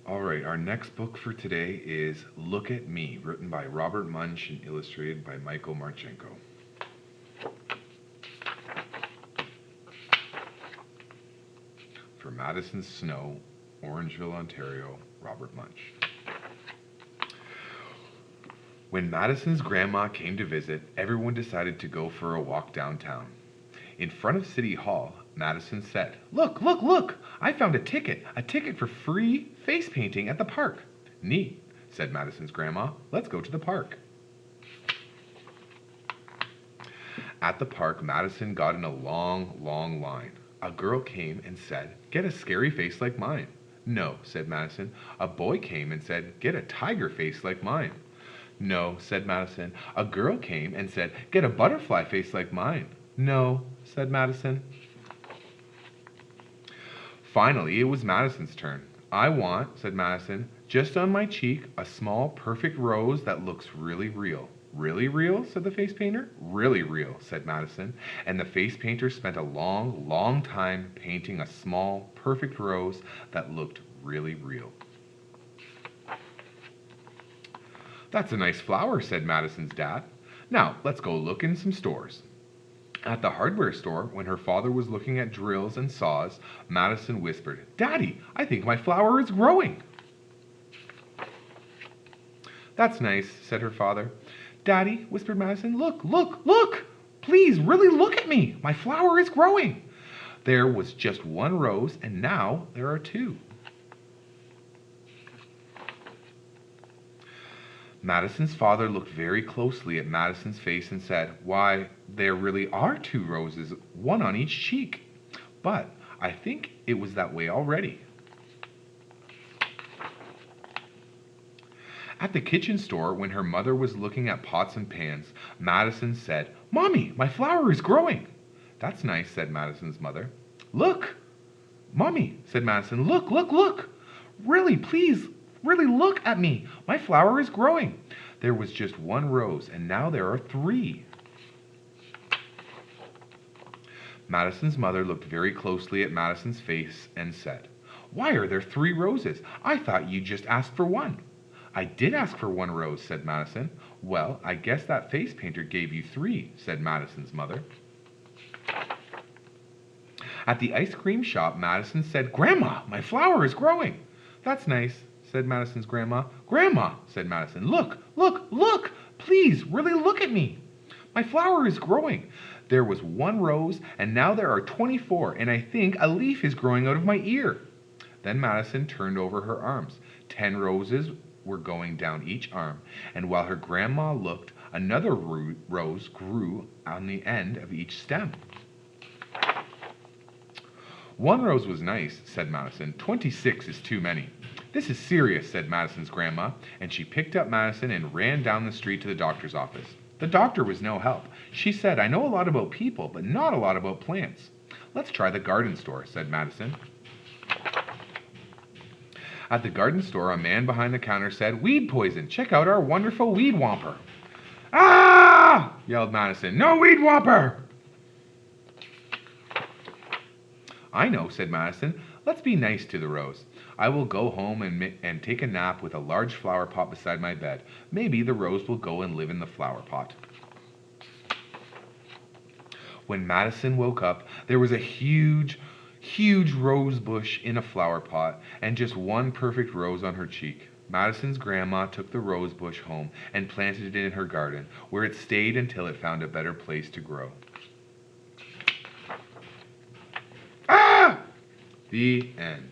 All right, our next book for today is Look at Me, written by Robert Munsch and illustrated by Michael Marchenko. For Madison Snow, Orangeville, Ontario, Robert Munsch. When Madison's grandma came to visit, everyone decided to go for a walk downtown. In front of City Hall, Madison said, "Look, look, look! I found a ticket for free face painting at the park." "Neat," said Madison's grandma. "Let's go to the park." At the park, Madison got in a long, long line. A girl came and said, "Get a scary face like mine." "No," said Madison. A boy came and said, "Get a tiger face like mine." "No," said Madison. A girl came and said, "Get a butterfly face like mine." "No," said Madison. Finally, it was Madison's turn. "I want," said Madison, "just on my cheek, a small, perfect rose that looks really real." "Really real?" said the face painter. "Really real," said Madison, and the face painter spent a long, long time painting a small, perfect rose that looked really real. "That's a nice flower," said Madison's dad. "Now, let's go look in some stores." At the hardware store, when her father was looking at drills and saws, Madison whispered, "Daddy, I think my flower is growing." "That's nice," said her father. "Daddy," whispered Madison, "look, look, look! Please, really look at me! My flower is growing!" There was just one rose, and now there are two. Madison's father looked very closely at Madison's face and said, "Why, there really are two roses, one on each cheek. But I think it was that way already." At the kitchen store, when her mother was looking at pots and pans, Madison said, "Mommy, my flower is growing." "That's nice," said Madison's mother. "Look, Mommy," said Madison, "look, look, look! Really, please, really look at me. My flower is growing." There was just one rose, and now there are three. Madison's mother looked very closely at Madison's face and said, "Why are there three roses? I thought you just asked for one." "I did ask for one rose," said Madison. "Well, I guess that face painter gave you three," said Madison's mother. At the ice cream shop, Madison said, "Grandma, my flower is growing." "That's nice," said Madison's grandma. "Grandma," said Madison, "look, look, look! Please, really look at me. My flower is growing. There was one rose, and now there are 24, and I think a leaf is growing out of my ear." Then Madison turned over her arms. 10 roses were going down each arm, and while her grandma looked, another rose grew on the end of each stem. "One rose was nice," said Madison. 26 is too many." "This is serious," said Madison's grandma, and she picked up Madison and ran down the street to the doctor's office. The doctor was no help. She said, "I know a lot about people, but not a lot about plants." "Let's try the garden store," said Madison. At the garden store, a man behind the counter said, "Weed poison! Check out our wonderful weed whomper." "Ah!" yelled Madison. "No weed whomper!" "I know," said Madison. "Let's be nice to the rose. I will go home and take a nap with a large flower pot beside my bed. Maybe the rose will go and live in the flower pot." When Madison woke up, there was a huge rose bush in a flower pot and just one perfect rose on her cheek. Madison's grandma took the rose bush home and planted it in her garden, where it stayed until it found a better place to grow. The end.